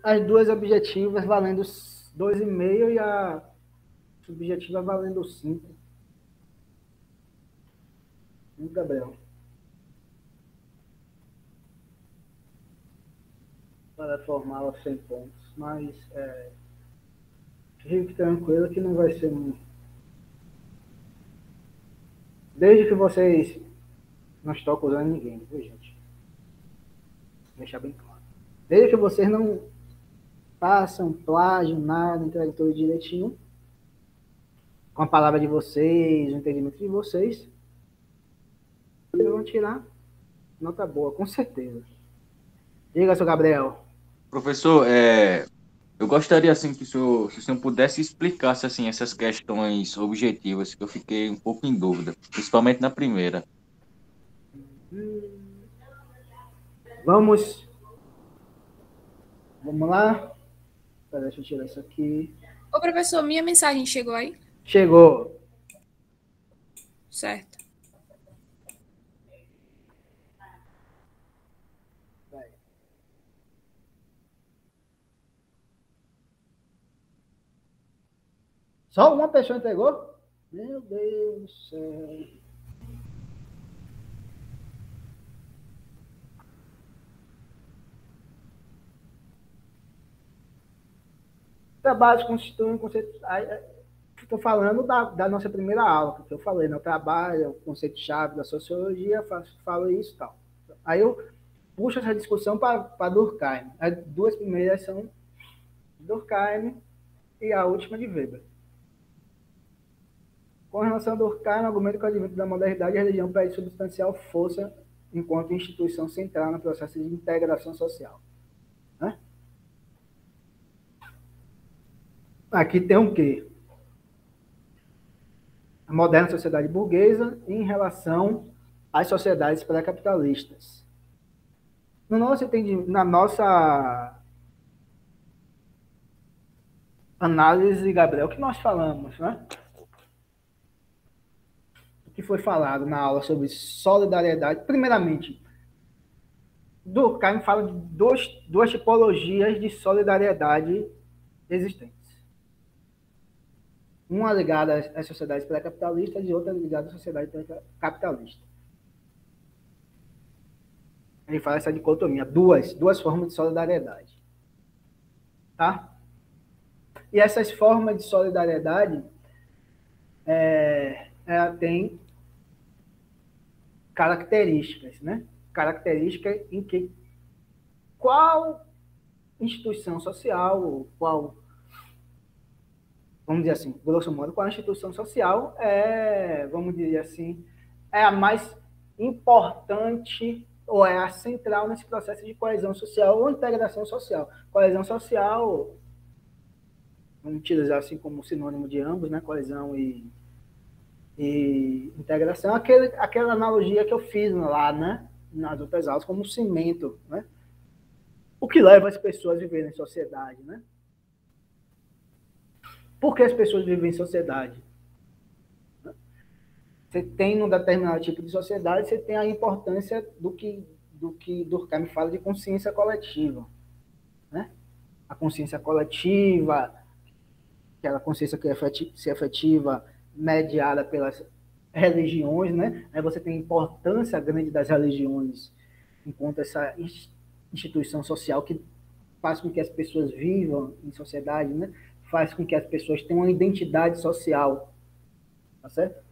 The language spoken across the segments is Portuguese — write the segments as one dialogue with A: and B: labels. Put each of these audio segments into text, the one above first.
A: as duas objetivas valendo 2,5 e a subjetiva valendo 5. Gabriel. Para formá-la 100 pontos. Mas fique tranquilo que não vai ser muito. Desde que vocês não estão usando ninguém, viu, gente? Vou deixar bem claro. Desde que vocês não façam plágio, nada, entreguem tudo direitinho, com a palavra de vocês, o entendimento de vocês, vocês vão tirar nota boa, com certeza. Diga, seu Gabriel.
B: Professor, eu gostaria assim que se o senhor pudesse explicasse assim essas questões objetivas, que eu fiquei um pouco em dúvida, principalmente na primeira.
A: Vamos lá. Deixa eu tirar isso aqui.
C: Ô, professor, minha mensagem chegou aí?
A: Chegou.
C: Certo.
A: Só uma pessoa entregou? Meu Deus do céu. Trabalhos constituem conceito. Estou falando da nossa primeira aula, que eu falei, né? O trabalho, o conceito-chave da sociologia, falo isso e tal. Aí eu puxo essa discussão para Durkheim. As duas primeiras são Durkheim e a última de Weber. Com relação a Durkheim, o argumento que o advento da modernidade, a religião perde substancial força enquanto instituição central no processo de integração social. Né? Aqui tem o quê? A moderna sociedade burguesa em relação às sociedades pré-capitalistas. Na nossa análise, Gabriel, o que nós falamos, né? O que foi falado na aula sobre solidariedade? Primeiramente, Durkheim fala de duas tipologias de solidariedade existentes. Uma ligada às sociedades pré-capitalistas e outra ligada à sociedade capitalista. Ele fala essa dicotomia, duas formas de solidariedade. Tá? E essas formas de solidariedade ela tem características, né? Características em que qual instituição social, vamos dizer assim, grosso modo, qual instituição social vamos dizer assim, é a mais importante ou é a central nesse processo de coesão social ou integração social. Coesão social, vamos utilizar assim como sinônimo de ambos, né? Coesão e integração, aquela analogia que eu fiz lá, né? Nas outras aulas, como cimento, né? O que leva as pessoas a viverem em sociedade, né? Por que as pessoas vivem em sociedade? Você tem um determinado tipo de sociedade, você tem a importância do que Durkheim fala de consciência coletiva, né? A consciência coletiva, aquela consciência que se efetiva mediada pelas religiões, né? Aí você tem a importância grande das religiões enquanto essa instituição social que faz com que as pessoas vivam em sociedade, né? Faz com que as pessoas tenham uma identidade social, tá certo?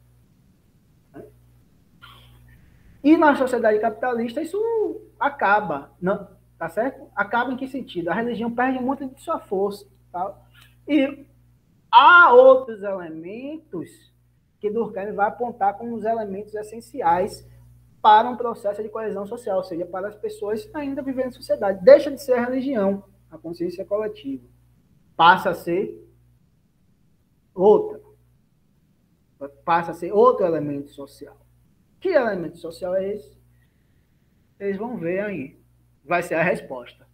A: E na sociedade capitalista isso acaba, não, tá certo? Acaba em que sentido? A religião perde muito de sua força, tá? E há outros elementos que Durkheim vai apontar como os elementos essenciais para um processo de coesão social, ou seja, para as pessoas ainda viverem em sociedade. Deixa de ser a religião, a consciência coletiva. Passa a ser outra. Passa a ser outro elemento social. Que elemento social é esse? Eles vão ver aí. Vai ser a resposta.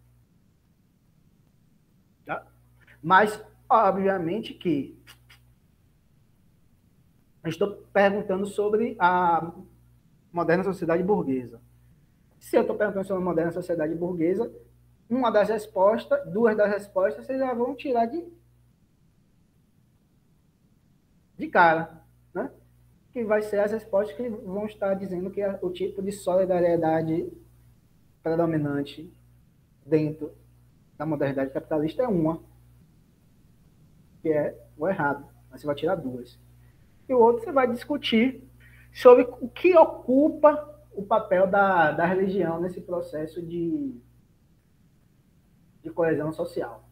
A: Tá? Mas, obviamente que eu estou perguntando sobre a moderna sociedade burguesa. Se eu estou perguntando sobre a moderna sociedade burguesa, uma das respostas, duas das respostas, vocês já vão tirar de cara, né? Que vai ser as respostas que vão estar dizendo que é o tipo de solidariedade predominante dentro da modernidade capitalista é uma, que é o errado. Mas você vai tirar duas. E o outro você vai discutir sobre o que ocupa o papel da religião nesse processo de coesão social.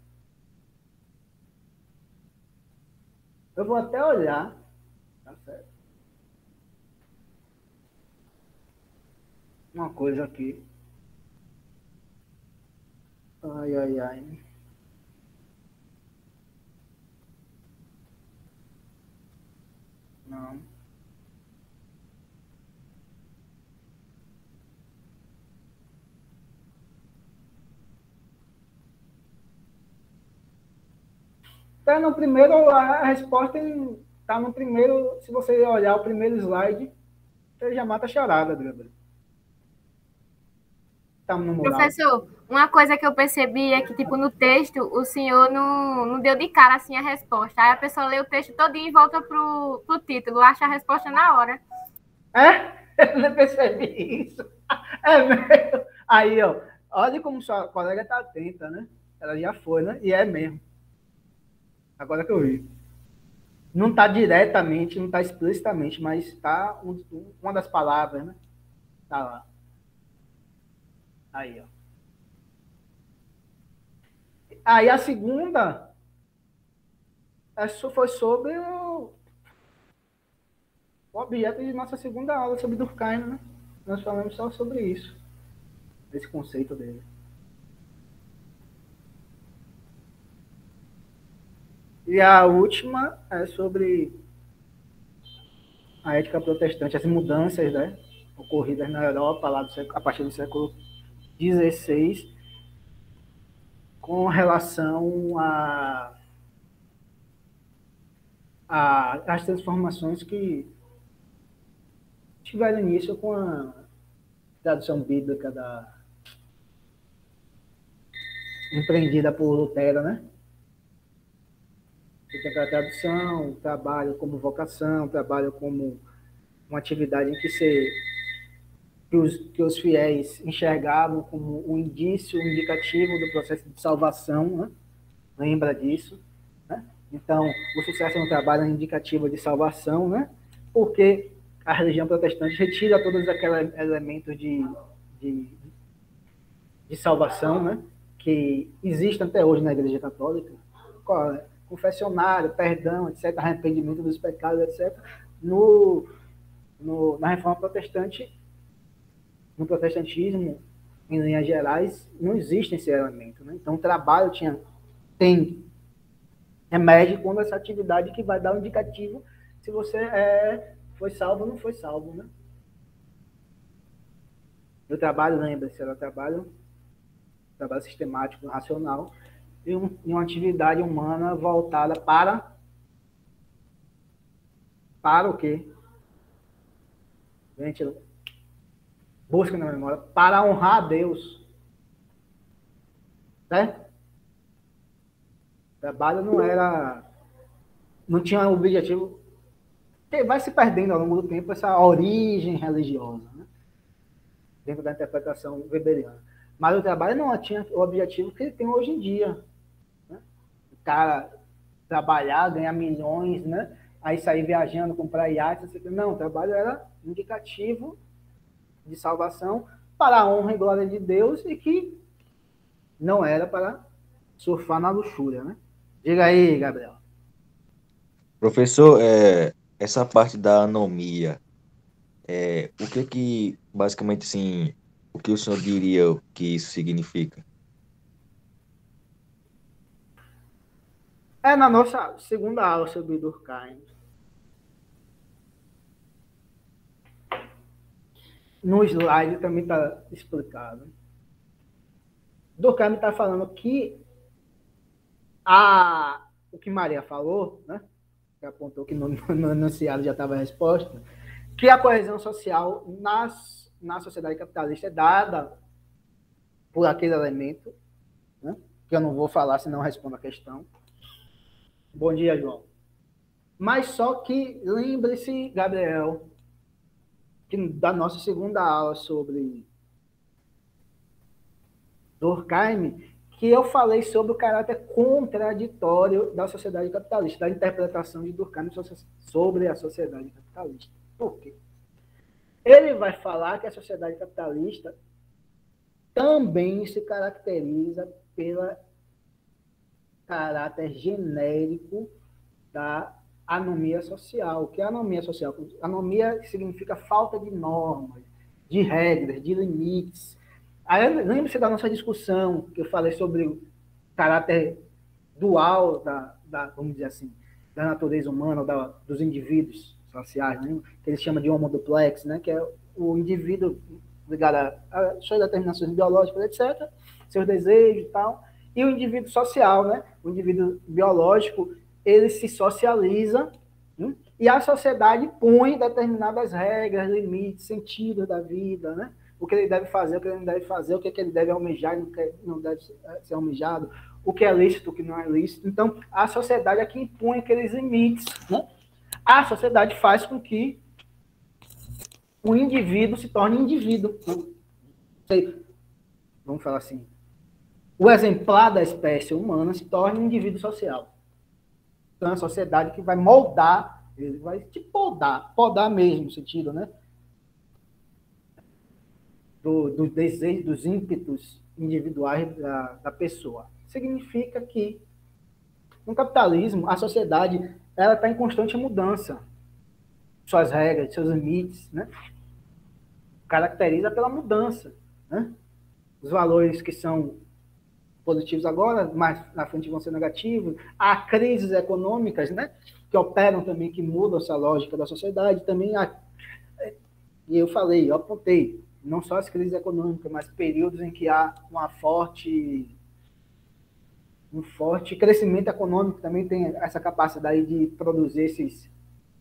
A: Eu vou até olhar, tá certo? Uma coisa aqui. Ai, ai, ai. Não. Tá no primeiro, a resposta está no primeiro, se você olhar o primeiro slide, você já mata a charada, Gabriel. Tá no mural.
D: Professor, uma coisa que eu percebi é que, tipo, no texto, o senhor não deu de cara, assim, a resposta. Aí a pessoa lê o texto todinho e volta pro título, acha a resposta na hora.
A: É? Eu não percebi isso. É mesmo. Aí, ó, olha como sua colega tá atenta, né? Ela já foi, né? E é mesmo. Agora que eu vi. Não está diretamente, não está explicitamente, mas está uma das palavras, né? Tá lá. Aí, ó. Aí a segunda foi sobre o objeto de nossa segunda aula sobre Durkheim, né? Nós falamos só sobre isso, esse conceito dele. E a última é sobre a ética protestante, as mudanças, né, ocorridas na Europa lá a partir do século XVI, com relação às transformações que tiveram início com a tradução bíblica empreendida por Lutero, né? Você tem aquela tradução, trabalho como vocação, trabalho como uma atividade em que os fiéis enxergavam como um indício, um indicativo do processo de salvação, né? Lembra disso, né? Então, o sucesso no trabalho é um indicativo de salvação, né? Porque a religião protestante retira todos aqueles elementos de salvação, né? Que existem até hoje na Igreja Católica. Qual é? Confessionário, perdão, etc., arrependimento dos pecados, etc. Na reforma protestante, no protestantismo, em linhas gerais, não existe esse elemento, né? Então, o trabalho mede quando essa atividade que vai dar um indicativo se você foi salvo ou não foi salvo, né? O trabalho, lembra-se, era trabalho sistemático, racional, e uma atividade humana voltada para o quê? Gente, busca na memória, para honrar a Deus. Certo? O trabalho não tinha um objetivo, porque vai se perdendo ao longo do tempo essa origem religiosa, né? Dentro da interpretação weberiana. Mas o trabalho não tinha o objetivo que ele tem hoje em dia, né? O cara trabalhar, ganhar milhões, né? Aí sair viajando, comprar iates, etc. Não, o trabalho era indicativo de salvação para a honra e glória de Deus e que não era para surfar na luxúria, né? Diga aí, Gabriel.
B: Professor, essa parte da anomia, o que basicamente, assim, o que o senhor diria que isso significa?
A: É na nossa segunda aula sobre Durkheim. No slide também está explicado. Durkheim está falando que o que Maria falou, né? Que apontou que no enunciado já estava a resposta, que a coesão social na sociedade capitalista é dada por aquele elemento né? Que eu não vou falar, senão eu respondo a questão. Bom dia, João. Mas só que lembre-se, Gabriel, que da nossa segunda aula sobre Durkheim, que eu falei sobre o caráter contraditório da sociedade capitalista, da interpretação de Durkheim sobre a sociedade capitalista. Por quê? Ele vai falar que a sociedade capitalista também se caracteriza pelo caráter genérico da anomia social. O que é anomia social? Anomia significa falta de normas, de regras, de limites. Aí lembre-se da nossa discussão, que eu falei sobre o caráter dual vamos dizer assim, da natureza humana, dos indivíduos sociais, né? Que eles chamam de homo duplex, né? Que é o indivíduo ligado a suas determinações biológicas, etc., seus desejos e tal, e o indivíduo social, né? O indivíduo biológico, ele se socializa, né? E a sociedade põe determinadas regras, limites, sentidos da vida, né? O que ele deve fazer, o que ele não deve fazer, o que ele deve almejar e o que não deve ser almejado, o que é lícito, o que não é lícito. Então, a sociedade é que impõe aqueles limites, né? A sociedade faz com que o indivíduo se torne indivíduo. Vamos falar assim. O exemplar da espécie humana se torne um indivíduo social. Então, é a sociedade que vai moldar, ele vai te podar mesmo, no sentido, né? Do desejo, dos ímpetos individuais da pessoa. Significa que, no capitalismo, a sociedade ela está em constante mudança. Suas regras, seus limites, né? Caracteriza pela mudança, né? Os valores que são positivos agora, mais na frente vão ser negativos. Há crises econômicas, né? Que operam também, que mudam essa lógica da sociedade. Também há, e eu apontei, não só as crises econômicas, mas períodos em que há um forte crescimento econômico, também tem essa capacidade de produzir esses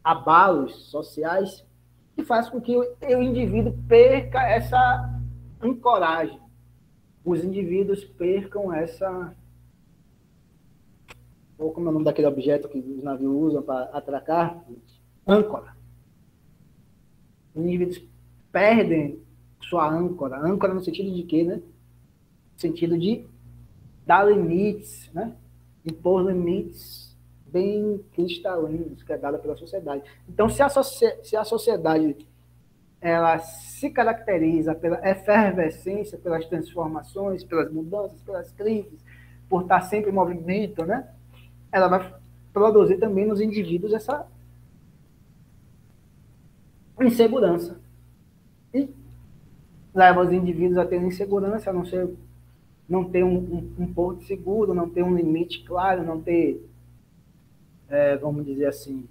A: abalos sociais, que faz com que o indivíduo perca essa ancoragem. Os indivíduos percam essa... Ou como é o nome daquele objeto que os navios usam para atracar? Âncora. Os indivíduos perdem sua âncora. Âncora no sentido de quê, né? No sentido de dar limites, né? Impor limites bem cristalinos, que é dada pela sociedade. Então, se a sociedade ela se caracteriza pela efervescência, pelas transformações, pelas mudanças, pelas crises, por estar sempre em movimento, né? Ela vai produzir também nos indivíduos essa insegurança. E leva os indivíduos a ter insegurança, a não ter um porto seguro, não ter um limite claro, não ter, vamos dizer assim,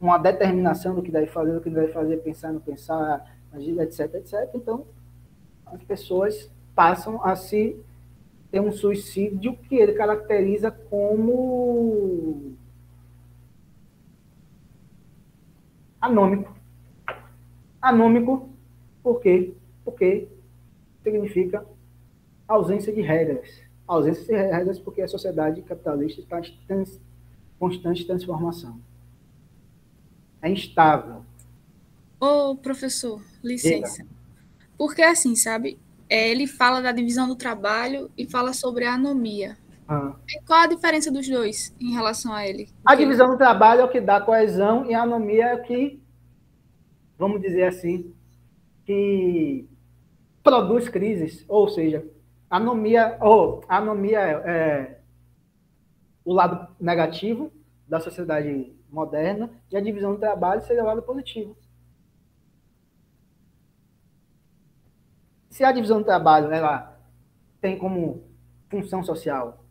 A: uma determinação do que deve fazer, pensar, não pensar, agir, etc, etc. Então, as pessoas passam a se ter um suicídio que ele caracteriza como anômico. Anômico, por quê? Porque significa ausência de regras. Ausência de regras porque a sociedade capitalista está em constante transformação. É instável.
C: Ô, professor, licença. Porque assim, sabe? Ele fala da divisão do trabalho e fala sobre a anomia. E qual a diferença dos dois em relação a ele?
A: A divisão do trabalho é o que dá coesão e a anomia é o que, vamos dizer assim, que produz crises. Ou seja, a anomia é o lado negativo da sociedade moderna, e a divisão do trabalho seria o lado positivo. Se a divisão do trabalho ela tem como função social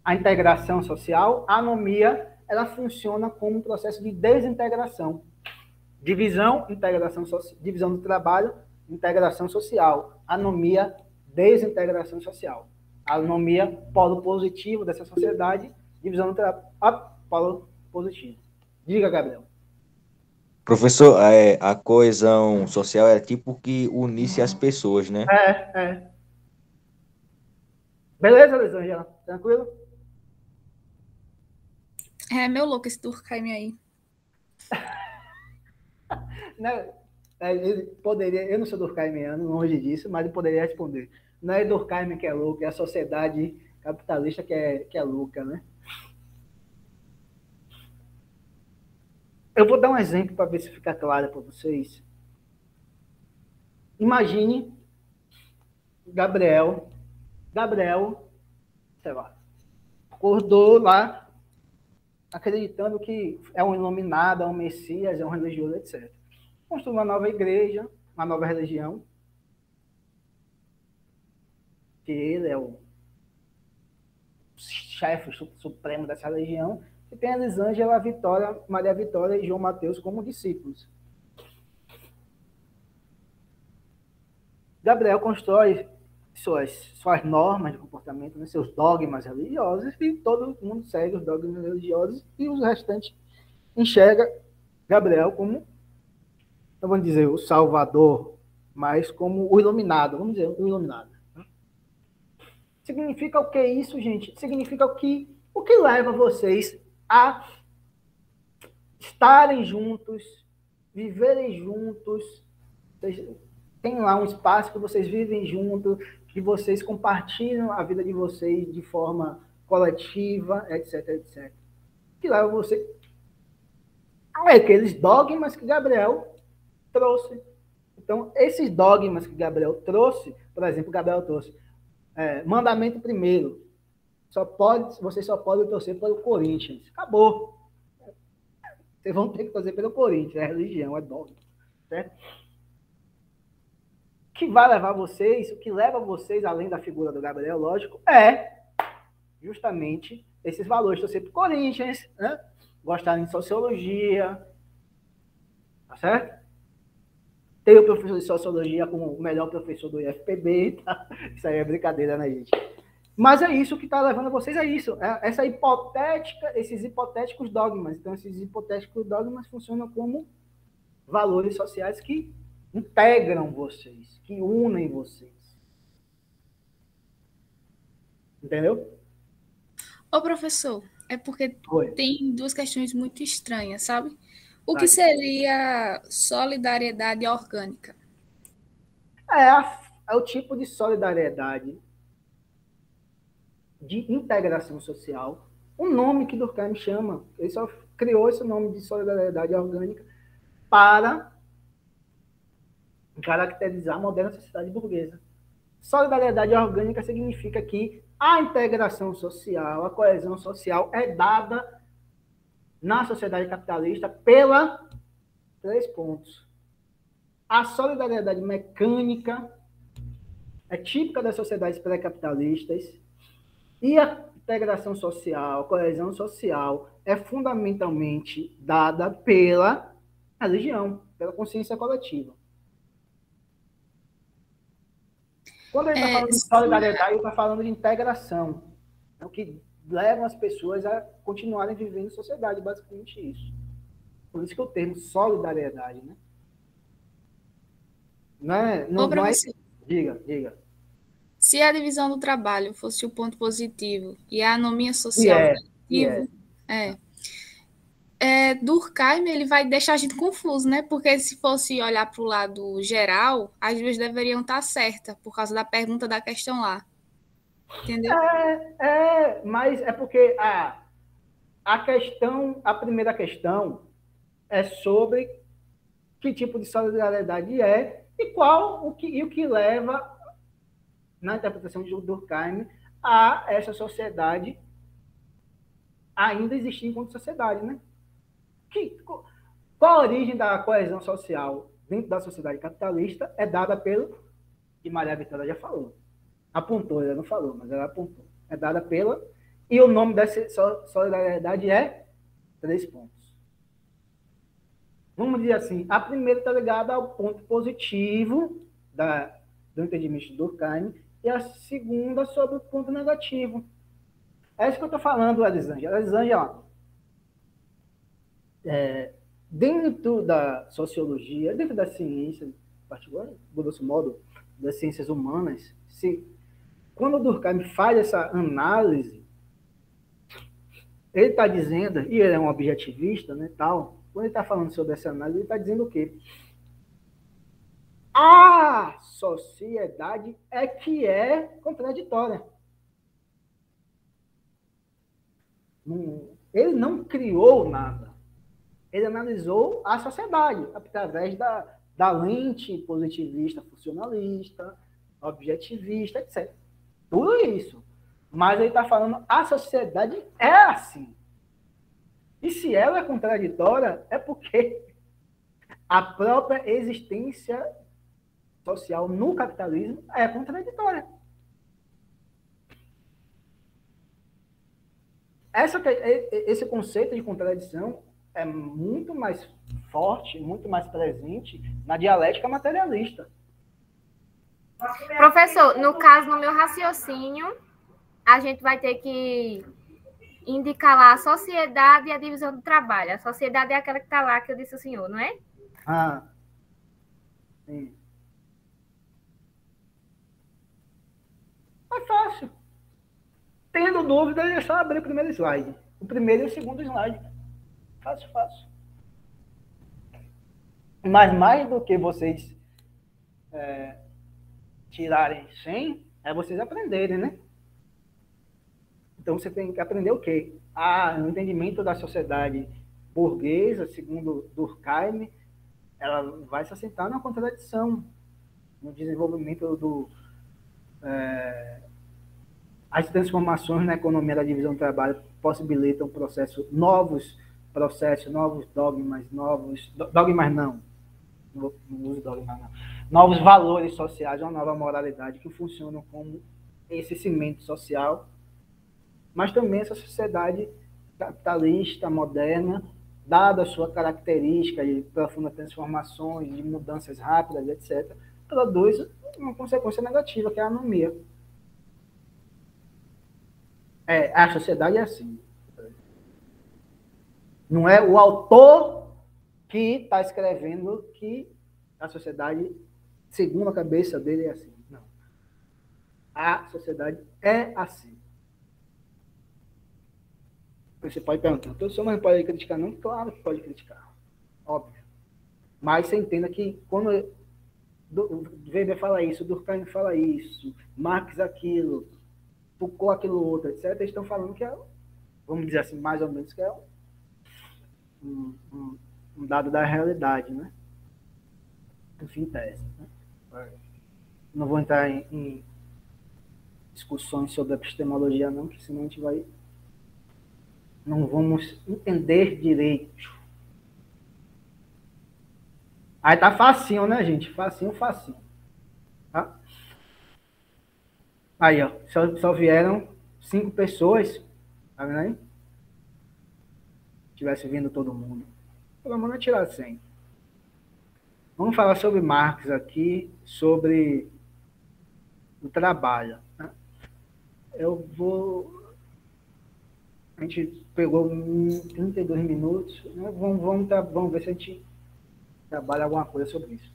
A: a integração social, a anomia ela funciona como um processo de desintegração. Divisão, divisão do trabalho, integração social. Anomia, desintegração social. A anomia, polo positivo dessa sociedade, divisão do trabalho, polo positivo. Diga, Gabriel.
B: Professor, a coesão social é tipo que unisse as pessoas, né?
A: Beleza, Elisângela? Tranquilo?
C: É meu louco esse Durkheim aí.
A: Né? Ele poderia, eu não sou durkheimiano, longe disso, mas ele poderia responder. Não é Durkheim que é louco, é a sociedade capitalista que é louca, né? Eu vou dar um exemplo para ver se fica claro para vocês. Imagine Gabriel, sei lá, acordou lá acreditando que é um iluminado, é um messias, é um religioso, etc. Construiu uma nova igreja, uma nova religião, que ele é o chefe supremo dessa religião, e tem a Elisângela, Vitória, Maria Vitória e João Mateus como discípulos. Gabriel constrói suas normas de comportamento, né, seus dogmas religiosos, e todo mundo segue os dogmas religiosos, e os restantes enxerga Gabriel como, não vamos dizer o salvador, mas como o iluminado, vamos dizer, o iluminado. Significa o que isso, gente? Significa o que leva vocês a estarem juntos, viverem juntos. Tem lá um espaço que vocês vivem juntos, que vocês compartilham a vida de vocês de forma coletiva, etc, etc. Que leva você a aqueles dogmas que Gabriel trouxe. Então, esses dogmas que Gabriel trouxe, por exemplo, Gabriel trouxe mandamento primeiro, vocês só podem torcer pelo Corinthians. Acabou. Vocês vão ter que torcer pelo Corinthians, é religião, é dogma. Certo? O que vai levar vocês, o que leva vocês, além da figura do Gabriel, lógico, é justamente esses valores. Torcer pelo Corinthians, né? Gostarem de sociologia, tá certo? Tem o professor de sociologia como o melhor professor do IFPB, tá? Isso aí é brincadeira, né, gente? Mas é isso que está levando vocês a isso. Esses hipotéticos dogmas. Então, esses hipotéticos dogmas funcionam como valores sociais que integram vocês, que unem vocês. Entendeu?
C: Ô, professor, é porque tem duas questões muito estranhas, sabe? O que seria solidariedade orgânica?
A: É o tipo de solidariedade, de integração social, um nome que Durkheim chama. Ele só criou esse nome de solidariedade orgânica para caracterizar a moderna sociedade burguesa. Solidariedade orgânica significa que a integração social, a coesão social é dada na sociedade capitalista pela 3 pontos. A solidariedade mecânica é típica das sociedades pré-capitalistas e a integração social, a coesão social é fundamentalmente dada pela religião, pela consciência coletiva. Quando ele está falando de solidariedade, ele está falando de integração. É o que leva as pessoas a continuarem vivendo em sociedade, basicamente isso. Por isso que o termo solidariedade, né? Não é... Diga.
C: Se a divisão do trabalho fosse o ponto positivo e a anomia social negativo, Durkheim ele vai deixar a gente confuso, né? Porque se fosse olhar para o lado geral, as duas deveriam estar certas, por causa da pergunta da questão lá. Entendeu?
A: Mas é porque a primeira questão é sobre que tipo de solidariedade é e o que leva, na interpretação de Durkheim, a essa sociedade ainda existir enquanto sociedade, né? Qual a origem da coesão social dentro da sociedade capitalista é dada pelo que Maria Vitória já falou. Apontou, ela não falou, mas ela apontou. É dada pela... E o nome dessa solidariedade é 3 pontos. Vamos dizer assim, a primeira está ligada ao ponto positivo do entendimento de Durkheim e a segunda sobre o ponto negativo. É isso que eu estou falando, Elisângela. Elisângela, dentro da sociologia, dentro da ciência, em particular, grosso modo, das ciências humanas, quando o Durkheim faz essa análise, ele está dizendo, e ele é um objetivista, né, tal, quando ele está falando sobre essa análise, ele está dizendo o quê? A sociedade é que é contraditória. Ele não criou nada. Ele analisou a sociedade através da lente positivista, funcionalista, objetivista, etc. Tudo isso. Mas ele está falando, a sociedade é assim. E se ela é contraditória, é porque a própria existência social no capitalismo é contraditória. Esse conceito de contradição é muito mais forte, muito mais presente na dialética materialista.
D: Professor, no caso, no meu raciocínio, a gente vai ter que indicar lá a sociedade e a divisão do trabalho. A sociedade é aquela que está lá, que eu disse ao senhor, não é?
A: Ah, sim. É fácil. Tendo dúvida, é só abrir o primeiro slide. O primeiro e o segundo slide. Fácil, fácil. Mas mais do que vocês tirarem 100, é vocês aprenderem, né? Então, você tem que aprender o quê? No entendimento da sociedade burguesa, segundo Durkheim, ela vai se assentar na contradição, no desenvolvimento as transformações na economia da divisão do trabalho possibilitam novos processos, novos dogmas, não uso dogma não, novos valores sociais, uma nova moralidade que funcionam como esse cimento social, mas também essa sociedade capitalista, moderna, dada a sua característica de profundas transformações, de mudanças rápidas, etc., produz uma consequência negativa, que é a anomia. A sociedade é assim. Não é o autor que está escrevendo que a sociedade, segundo a cabeça dele, é assim. Não. A sociedade é assim. Você pode perguntar, todo senhor não pode criticar, não? Claro que pode criticar. Óbvio. Mas você entenda que quando Weber fala isso, Durkheim fala isso, Marx aquilo, Foucault aquilo outro, etc., eles estão falando que é, vamos dizer assim, mais ou menos, que é um dado da realidade, né? Enfim, tese. Né? Não vou entrar em discussões sobre a epistemologia, não, que senão a gente vai... Não vamos entender direito. Aí tá facinho, né, gente? Facinho. Tá? Aí, ó. Só vieram 5 pessoas. Tá vendo aí? Se tivesse vindo todo mundo. Pelo menos tirar 100. Vamos falar sobre Marx aqui, sobre o trabalho. Né? A gente pegou 32 minutos. Né? Vamos ver se a gente trabalha alguma coisa sobre isso.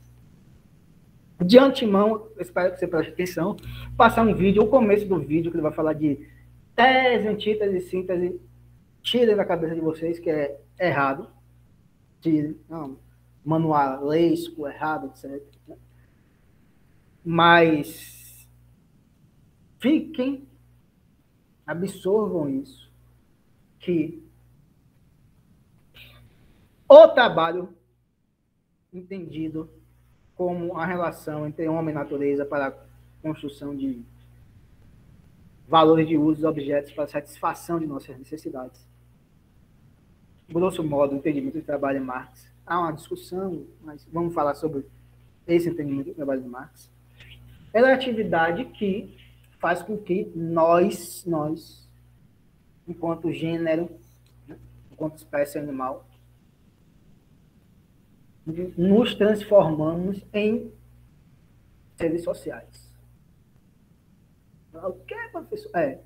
A: De antemão, eu espero que você preste atenção, passar um vídeo, o começo do vídeo, que ele vai falar de tese, antítese, síntese, tirem da cabeça de vocês que é errado, manualesco, errado, etc. Mas absorvam isso, que o trabalho entendido como a relação entre homem e natureza para a construção de valores de uso dos objetos para a satisfação de nossas necessidades. Grosso modo, o entendimento do trabalho de Marx. Há uma discussão, mas vamos falar sobre esse entendimento do trabalho de Marx. Ela é a atividade que faz com que nós enquanto gênero, enquanto espécie animal, nos transformamos em seres sociais. O que é, professor?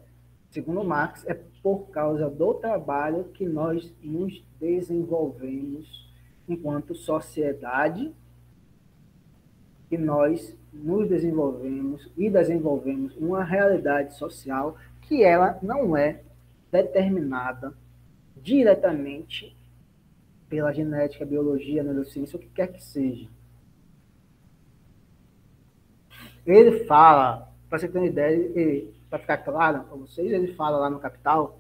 A: Segundo Marx, é por causa do trabalho que nós nos desenvolvemos enquanto sociedade que nós nos desenvolvemos e desenvolvemos uma realidade social que ela não é determinada diretamente pela genética, biologia, neurociência, o que quer que seja. Ele fala, para você ter uma ideia, para ficar claro para vocês, ele fala lá no Capital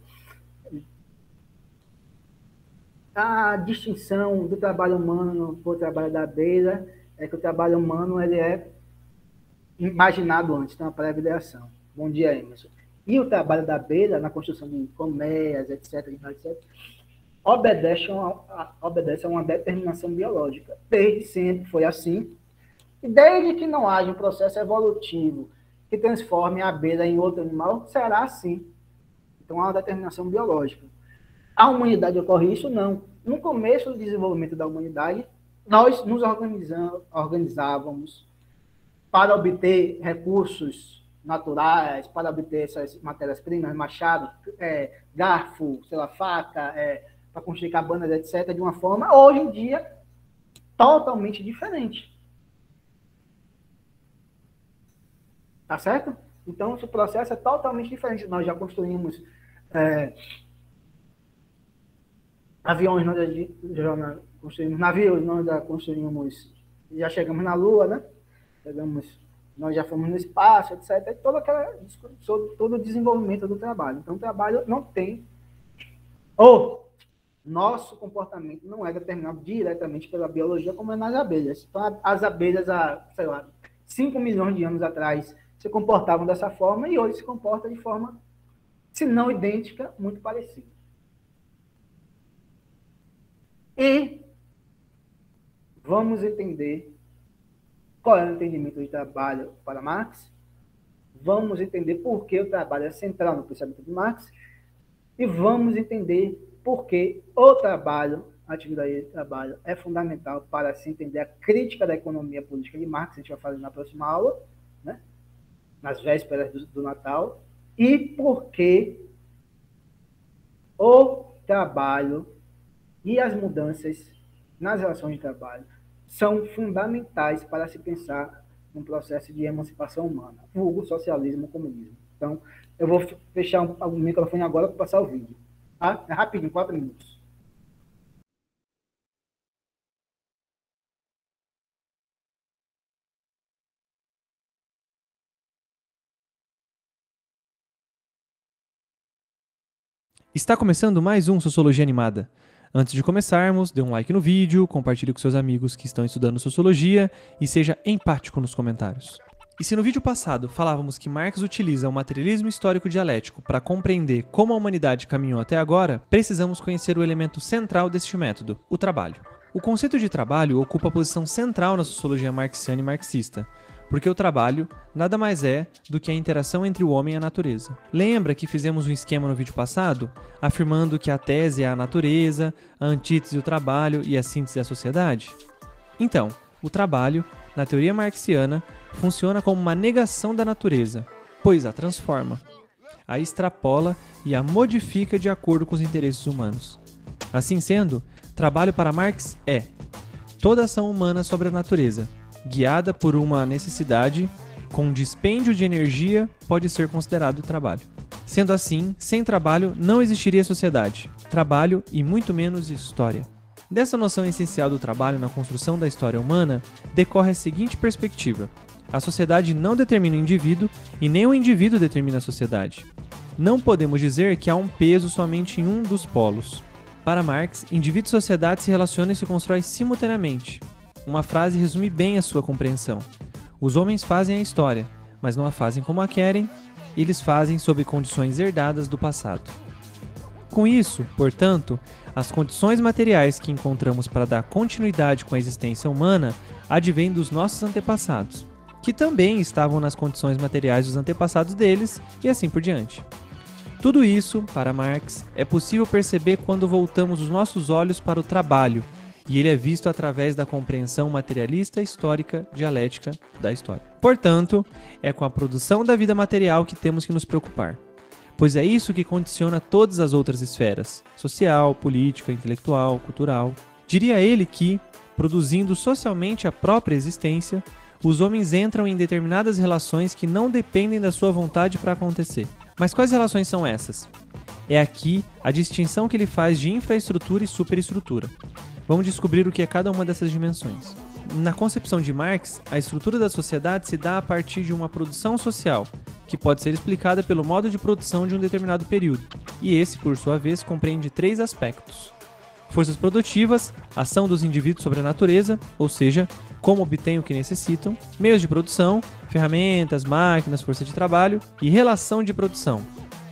A: a distinção do trabalho humano por trabalho da abelha é que o trabalho humano ele é imaginado antes, tem uma pré-ideação. Bom dia, Emerson. E o trabalho da abelha, na construção de colmeias, etc., obedece a uma determinação biológica. Desde sempre foi assim. E desde que não haja um processo evolutivo que transforme a abelha em outro animal, será assim. Então, há uma determinação biológica. A humanidade ocorre isso? Não. No começo do desenvolvimento da humanidade, nós nos organizávamos para obter recursos naturais, para obter essas matérias-primas, machado, garfo, sei lá, faca, para construir cabanas, etc., de uma forma, hoje em dia, totalmente diferente. Tá certo? Então, o processo é totalmente diferente. Nós já construímos aviões, nós já construímos navios, nós já construímos, já chegamos na Lua, né? Nós já fomos no espaço, etc. Todo o desenvolvimento do trabalho. Então, o trabalho não tem... Nosso comportamento não é determinado diretamente pela biologia, como é nas abelhas. Então, as abelhas, há, sei lá, 5 milhões de anos atrás, se comportavam dessa forma e hoje se comportam de forma, se não idêntica, muito parecida. E vamos entender qual é o entendimento de trabalho para Marx, vamos entender por que o trabalho é central no pensamento de Marx e vamos entender por que o trabalho, a atividade de trabalho, é fundamental para se entender a crítica da economia política de Marx, a gente vai fazer na próxima aula, né? Nas vésperas do Natal, e por que o trabalho e as mudanças nas relações de trabalho são fundamentais para se pensar num processo de emancipação humana, vulgo socialismo e comunismo. Então, eu vou fechar o microfone agora para passar o vídeo. Tá? É rapidinho, 4 minutos.
E: Está começando mais um Sociologia Animada. Antes de começarmos, dê um like no vídeo, compartilhe com seus amigos que estão estudando Sociologia e seja empático nos comentários. E se no vídeo passado falávamos que Marx utiliza o materialismo histórico dialético para compreender como a humanidade caminhou até agora, precisamos conhecer o elemento central deste método, o trabalho. O conceito de trabalho ocupa a posição central na sociologia marxiana e marxista, porque o trabalho nada mais é do que a interação entre o homem e a natureza. Lembra que fizemos um esquema no vídeo passado, afirmando que a tese é a natureza, a antítese o trabalho e a síntese a sociedade? Então, o trabalho, na teoria marxiana, funciona como uma negação da natureza, pois a transforma, a extrapola e a modifica de acordo com os interesses humanos. Assim sendo, trabalho para Marx é toda ação humana sobre a natureza, guiada por uma necessidade, com dispêndio de energia, pode ser considerado trabalho. Sendo assim, sem trabalho não existiria sociedade, trabalho e muito menos história. Dessa noção essencial do trabalho na construção da história humana, decorre a seguinte perspectiva: a sociedade não determina o indivíduo e nem o indivíduo determina a sociedade. Não podemos dizer que há um peso somente em um dos polos. Para Marx, indivíduo e sociedade se relacionam e se constroem simultaneamente. Uma frase resume bem a sua compreensão. Os homens fazem a história, mas não a fazem como a querem, eles fazem sob condições herdadas do passado. Com isso, portanto, as condições materiais que encontramos para dar continuidade com a existência humana advêm dos nossos antepassados, que também estavam nas condições materiais dos antepassados deles, e assim por diante. Tudo isso, para Marx, é possível perceber quando voltamos os nossos olhos para o trabalho, e ele é visto através da compreensão materialista, histórica, dialética da história. Portanto, é com a produção da vida material que temos que nos preocupar, pois é isso que condiciona todas as outras esferas, social, política, intelectual, cultural. Diria ele que, produzindo socialmente a própria existência, os homens entram em determinadas relações que não dependem da sua vontade para acontecer. Mas quais relações são essas? É aqui a distinção que ele faz de infraestrutura e superestrutura. Vamos descobrir o que é cada uma dessas dimensões. Na concepção de Marx, a estrutura da sociedade se dá a partir de uma produção social, que pode ser explicada pelo modo de produção de um determinado período, e esse, por sua vez, compreende 3 aspectos. Forças produtivas, ação dos indivíduos sobre a natureza, ou seja, como obtêm o que necessitam, meios de produção, ferramentas, máquinas, força de trabalho, e relação de produção,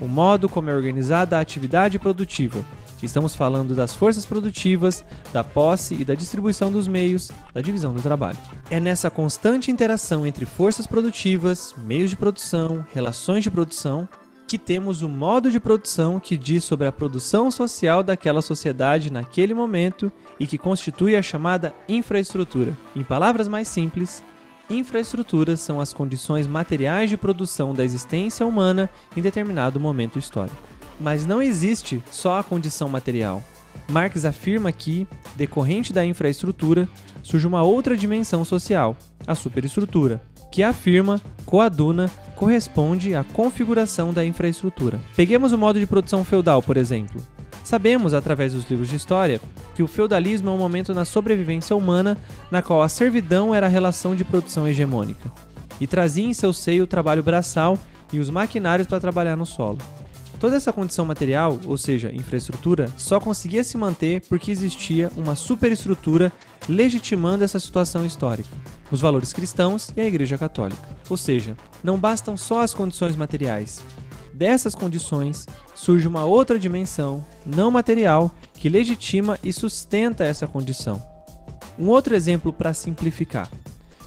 E: o modo como é organizada a atividade produtiva. Estamos falando das forças produtivas, da posse e da distribuição dos meios, da divisão do trabalho. É nessa constante interação entre forças produtivas, meios de produção, relações de produção, que temos o modo de produção que diz sobre a produção social daquela sociedade naquele momento e que constitui a chamada infraestrutura. Em palavras mais simples, infraestruturas são as condições materiais de produção da existência humana em determinado momento histórico. Mas não existe só a condição material. Marx afirma que, decorrente da infraestrutura, surge uma outra dimensão social, a superestrutura, que afirma, coaduna, corresponde à configuração da infraestrutura. Peguemos o modo de produção feudal, por exemplo. Sabemos, através dos livros de história, que o feudalismo é um momento na sobrevivência humana na qual a servidão era a relação de produção hegemônica, e trazia em seu seio o trabalho braçal e os maquinários para trabalhar no solo. Toda essa condição material, ou seja, infraestrutura, só conseguia se manter porque existia uma superestrutura legitimando essa situação histórica, os valores cristãos e a Igreja Católica. Ou seja, não bastam só as condições materiais. Dessas condições, surge uma outra dimensão, não material, que legitima e sustenta essa condição. Um outro exemplo para simplificar.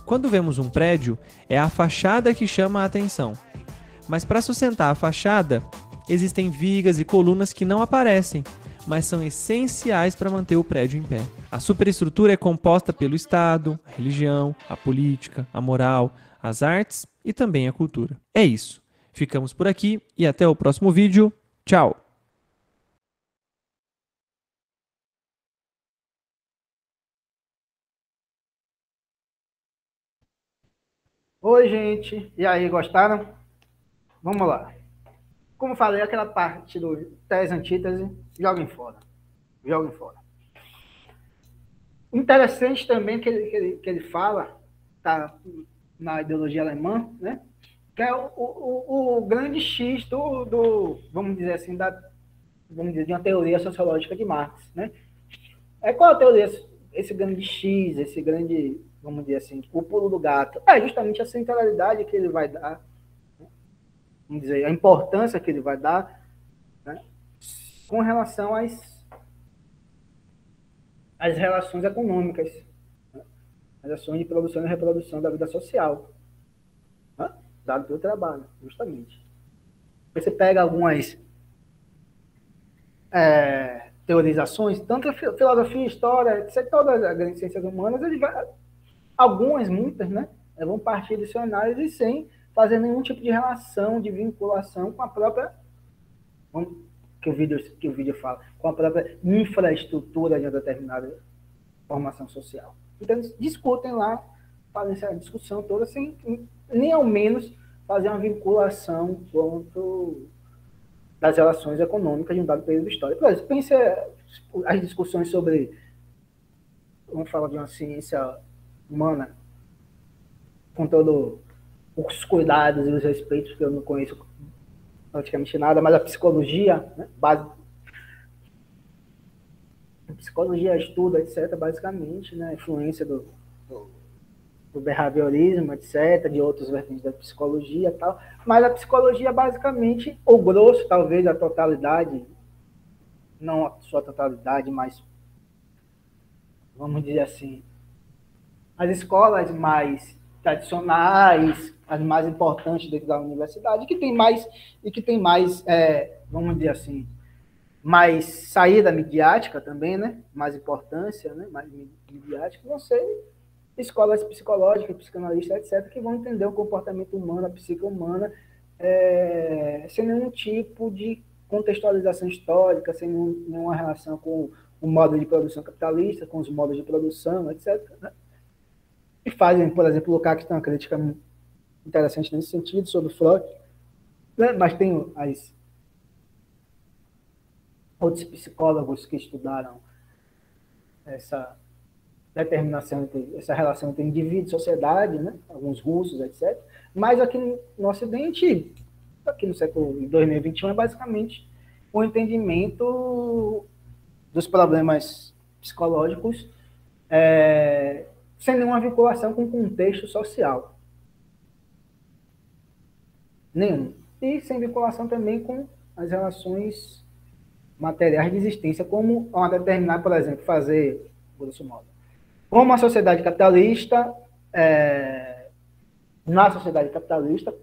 E: Quando vemos um prédio, é a fachada que chama a atenção. Mas para sustentar a fachada, existem vigas e colunas que não aparecem, mas são essenciais para manter o prédio em pé. A superestrutura é composta pelo Estado, a religião, a política, a moral, as artes e também a cultura. É isso. Ficamos por aqui e até o próximo vídeo. Tchau!
A: Oi, gente. E aí, gostaram? Vamos lá. Como falei, aquela parte do tese, antítese, joguem fora. Joguem fora. Interessante também que ele fala, tá na ideologia alemã, né? Que é o grande X vamos dizer assim, de uma teoria sociológica de Marx, né? Qual a teoria? Esse grande X, esse grande, vamos dizer assim, o pulo do gato. É justamente a centralidade que ele vai dar, né? Vamos dizer, a importância que ele vai dar, né? Com relação às relações econômicas, né? As ações de produção e reprodução da vida social, né? Dado pelo trabalho, justamente. Você pega algumas teorizações, tanto a filosofia, história, etc., todas as grandes ciências humanas, algumas, muitas, né, vão partir de sua análise sem fazer nenhum tipo de relação, de vinculação com a própria, que o vídeo fala, com a própria infraestrutura de uma determinada formação social. Então, eles discutem lá, fazem essa discussão toda sem nem ao menos fazer uma vinculação quanto das relações econômicas de um dado período histórico. Por exemplo, pense as discussões sobre, vamos falar de uma ciência humana, com todos os cuidados e os respeitos, que eu não conheço praticamente nada, mas a psicologia, né, a psicologia estuda, etc., basicamente, né, a influência do behaviorismo, etc., de outros vertentes da psicologia e tal, mas a psicologia, basicamente, o grosso, talvez, a totalidade, não a sua totalidade, mas, vamos dizer assim, as escolas mais tradicionais, as mais importantes dentro da universidade, que tem mais, vamos dizer assim, mais saída midiática também, né? Mais importância, né? Mais midiática, vão ser escolas psicológicas, psicanalistas, etc., que vão entender o comportamento humano, a psique humana, sem nenhum tipo de contextualização histórica, sem nenhuma relação com o modo de produção capitalista, com os modos de produção, etc., né? E fazem, por exemplo, o Lukács tem uma crítica interessante nesse sentido sobre Freud, né? Mas tem outros psicólogos que estudaram essa determinação, essa relação entre indivíduo e sociedade, né? Alguns russos, etc. Mas aqui no Ocidente, aqui no século 2021, é basicamente o entendimento dos problemas psicológicos sem nenhuma vinculação com o contexto social. Nenhum. E sem vinculação também com as relações materiais de existência, como uma determinada, por exemplo, fazer, grosso modo, como a sociedade capitalista, na sociedade capitalista,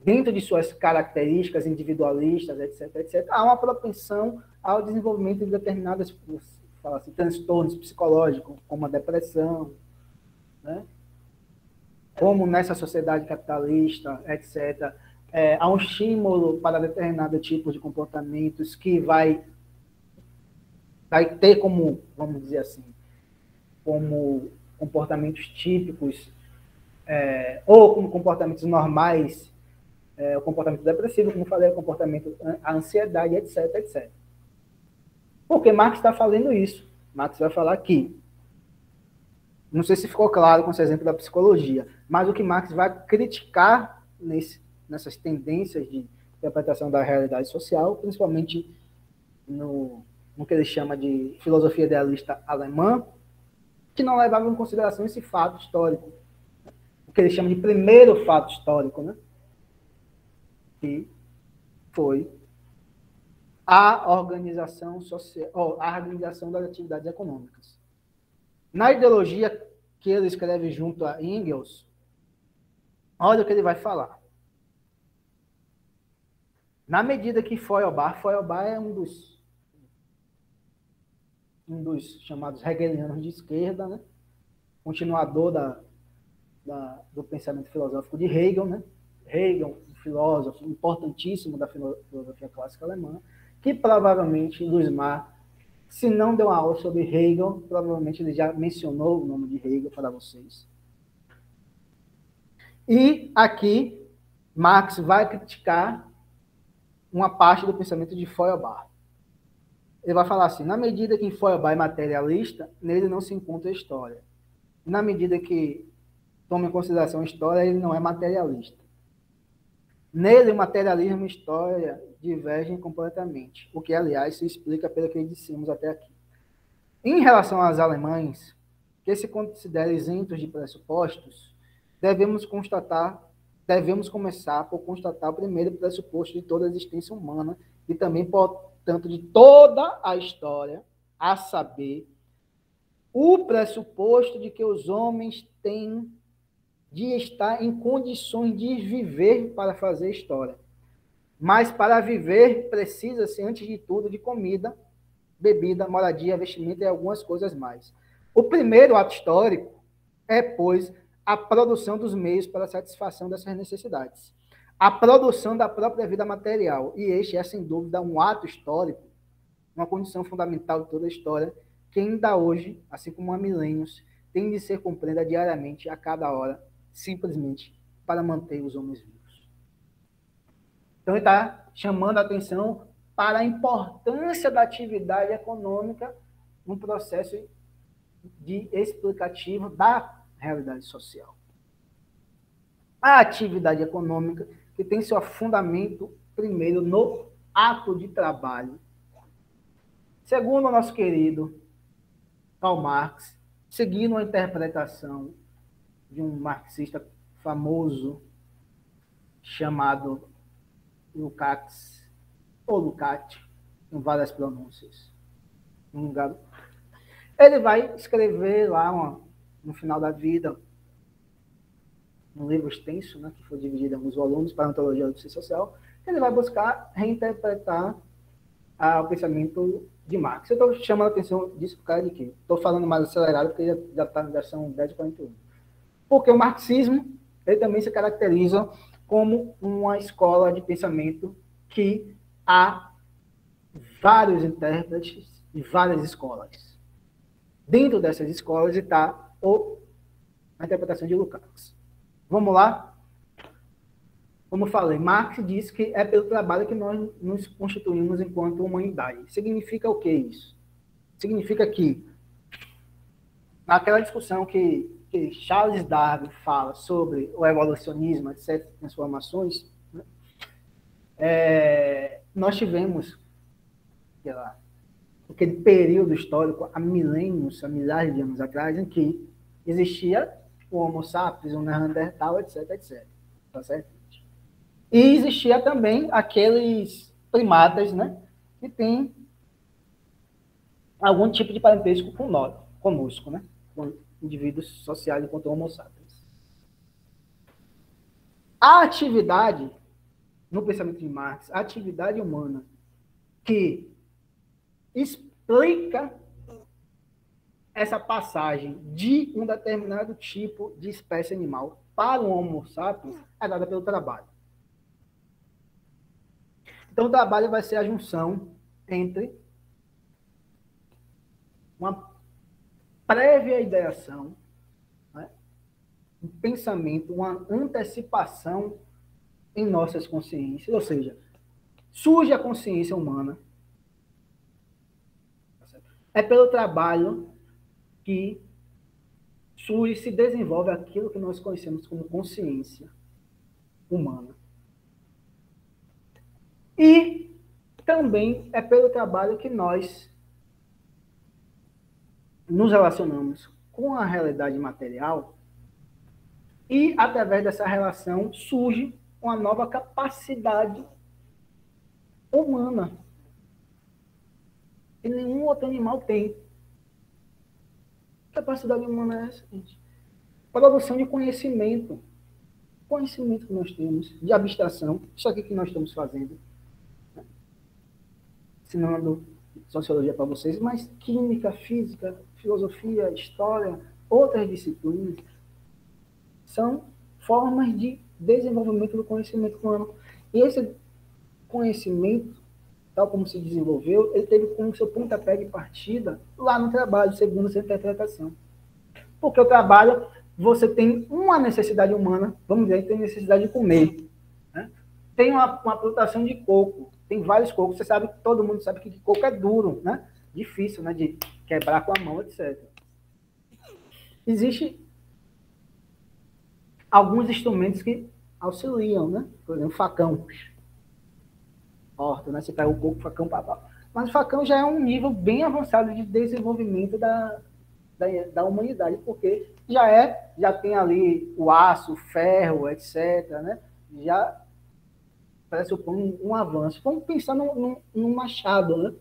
A: dentro de suas características individualistas, etc., etc., há uma propensão ao desenvolvimento de determinadas, fala assim, transtornos psicológicos, como a depressão, né? Como nessa sociedade capitalista, etc., há um estímulo para determinado tipo de comportamentos que vai ter como, vamos dizer assim, como comportamentos típicos, ou como comportamentos normais, o comportamento depressivo, como falei, o comportamento, a ansiedade, etc., etc. Porque Marx está falando isso. Marx vai falar aqui. Não sei se ficou claro com esse exemplo da psicologia, mas o que Marx vai criticar nessas tendências de interpretação da realidade social, principalmente no que ele chama de filosofia idealista alemã, que não levava em consideração esse fato histórico, o que ele chama de primeiro fato histórico, né? Que foi a organização social, a organização das atividades econômicas. Na ideologia que ele escreve junto a Engels, olha o que ele vai falar. Na medida que Feuerbach é um dos chamados hegelianos de esquerda, né? Continuador do pensamento filosófico de Hegel, né? Hegel, um filósofo importantíssimo da filosofia clássica alemã, que provavelmente Luiz Mar, se não deu uma aula sobre Hegel, provavelmente ele já mencionou o nome de Hegel para vocês. E aqui, Marx vai criticar uma parte do pensamento de Feuerbach. Ele vai falar assim, na medida que Feuerbach é materialista, nele não se encontra a história. Na medida que toma em consideração a história, ele não é materialista. Nele, o materialismo e a história divergem completamente, o que, aliás, se explica pelo que dissemos até aqui. Em relação aos alemães, que se consideram isentos de pressupostos, devemos começar por constatar o primeiro pressuposto de toda a existência humana e também, portanto, de toda a história, a saber, o pressuposto de que os homens têm de estar em condições de viver para fazer história. Mas para viver precisa-se, antes de tudo, de comida, bebida, moradia, vestimenta e algumas coisas mais. O primeiro ato histórico é, pois, a produção dos meios para a satisfação dessas necessidades. A produção da própria vida material. E este é, sem dúvida, um ato histórico, uma condição fundamental de toda a história, que ainda hoje, assim como há milênios, tem de ser cumprida diariamente, a cada hora, simplesmente para manter os homens vivos. Então, ele está chamando a atenção para a importância da atividade econômica no processo de explicativo da realidade social. A atividade econômica, que tem seu fundamento, primeiro, no ato de trabalho. Segundo o nosso querido Karl Marx, seguindo a interpretação de um marxista famoso chamado Lukács, ou Lukács, com várias pronúncias. Ele vai escrever lá, no final da vida, um livro extenso, né, que foi dividido em alguns volumes, para a ontologia da justiça social, ele vai buscar reinterpretar o pensamento de Marx. Eu estou chamando a atenção disso por causa de quê? Estou falando mais acelerado, porque já está na versão 10:41. Porque o marxismo, ele também se caracteriza como uma escola de pensamento que há vários intérpretes de várias escolas. Dentro dessas escolas está o A interpretação de Lukács. Vamos lá? Como falei, Marx diz que é pelo trabalho que nós nos constituímos enquanto humanidade. Significa o que isso? Significa que, naquela discussão que Charles Darwin fala sobre o evolucionismo, etc., transformações, né, nós tivemos, sei lá, aquele período histórico, há milênios, há milhares de anos atrás, em que existia o Homo sapiens, o Neandertal, etc., etc. Tá certo? E existia também aqueles primatas, né, que têm algum tipo de parentesco conosco, né, com indivíduos sociais enquanto Homo sapiens. A atividade, no pensamento de Marx, a atividade humana que explica essa passagem de um determinado tipo de espécie animal para o Homo sapiens é dada pelo trabalho. Então, o trabalho vai ser a junção entre uma prévia ideação, né, um pensamento, uma antecipação em nossas consciências, ou seja, surge a consciência humana. É pelo trabalho que surge e se desenvolve aquilo que nós conhecemos como consciência humana. E também é pelo trabalho que nós nos relacionamos com a realidade material e, através dessa relação, surge uma nova capacidade humana que nenhum outro animal tem. A capacidade humana é essa, gente. Produção de conhecimento. Conhecimento que nós temos, de abstração, isso aqui que nós estamos fazendo. Ensinando sociologia para vocês, mas química, física, filosofia, história, outras disciplinas, são formas de desenvolvimento do conhecimento humano. E esse conhecimento, tal como se desenvolveu, ele teve como seu pontapé de partida lá no trabalho, segundo essa interpretação. Porque o trabalho, você tem uma necessidade humana, vamos dizer, tem necessidade de comer. Né? Tem uma plantação de coco, tem vários cocos, você sabe, todo mundo sabe que coco é duro, né? Difícil, né? De quebrar com a mão, etc. Existem alguns instrumentos que auxiliam, né? Por exemplo, facão. Horta, né? Você pega o coco, facão, papá. Mas o facão já é um nível bem avançado de desenvolvimento da humanidade, porque já tem ali o aço, o ferro, etc., né? Já parece um avanço. Vamos pensar num machado, né?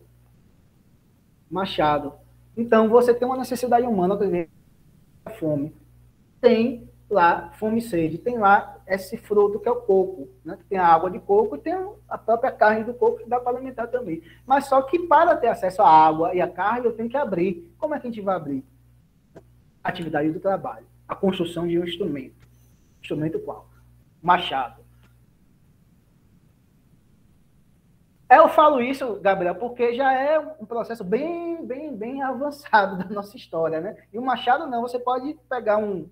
A: Machado. Então, você tem uma necessidade humana, por exemplo, a fome. Tem lá fome e sede. Tem lá esse fruto que é o coco, né? Que tem a água de coco e tem a própria carne do coco que dá para alimentar também. Mas só que para ter acesso à água e à carne, eu tenho que abrir. Como é que a gente vai abrir? A atividade do trabalho. A construção de um instrumento. Instrumento qual? Machado. Eu falo isso, Gabriel, porque já é um processo bem avançado da nossa história, né? E o machado não, você pode pegar um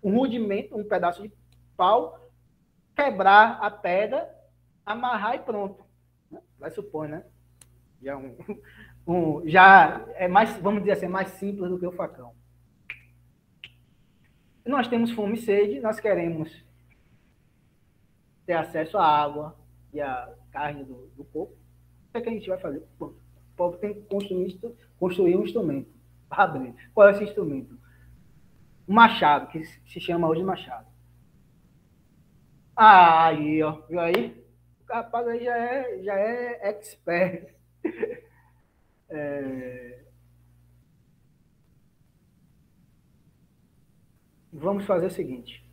A: rudimento, um pedaço de pau, quebrar a pedra, amarrar e pronto. Vai supor, né? Já é mais, vamos dizer assim, mais simples do que o facão. Nós temos fome e sede, nós queremos ter acesso à água e à carne do coco. O que a gente vai fazer? O povo tem que construir um instrumento para abrir. Qual é esse instrumento? Um machado, que se chama hoje machado. Aí, ó, viu aí? O rapaz aí já é expert. Vamos fazer o seguinte.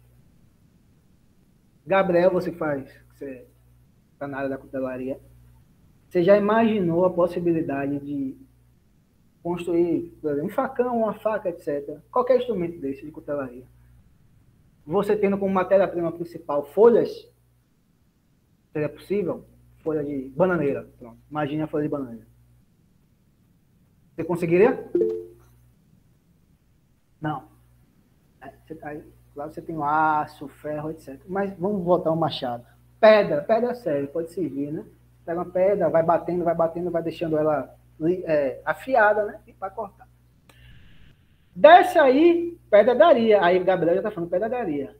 A: Gabriel, você está na área da cutelaria. Você já imaginou a possibilidade de construir, por exemplo, um facão, uma faca, etc. Qualquer instrumento desse de cutelaria. Você tendo como matéria-prima principal folhas, seria possível? Folha de bananeira. Pronto. Imagine a folha de bananeira. Você conseguiria? Não. Lá você tem o aço, o ferro, etc. Mas vamos voltar ao machado. Pedra serve, pode servir, né? Pega uma pedra, vai batendo, vai deixando ela afiada, né? E para cortar. Desce aí, pedradaria. Aí Gabriel já está falando pedradaria.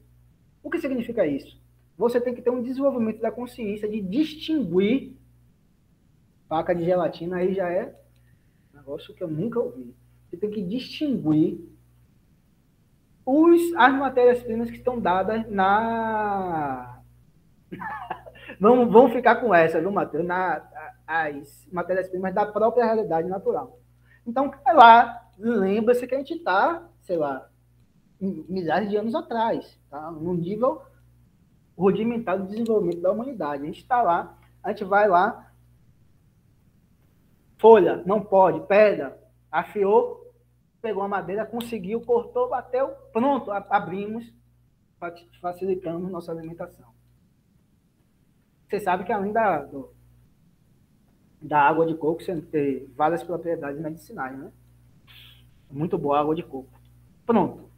A: O que significa isso? Você tem que ter um desenvolvimento da consciência de distinguir faca de gelatina, aí já é um negócio que eu nunca ouvi. Você tem que distinguir as matérias-primas que estão dadas na... Vamos ficar com essa, viu, Matheus? As matérias-primas da própria realidade natural. Então, lá, lembra-se que a gente está, sei lá, milhares de anos atrás, tá? Num nível rudimentar do desenvolvimento da humanidade. A gente está lá, a gente vai lá, folha, não pode, pedra, afiou, pegou a madeira, conseguiu, cortou, bateu, pronto, abrimos, facilitamos nossa alimentação. Você sabe que além da água de coco, você tem várias propriedades medicinais, né? Muito boa a água de coco. Pronto.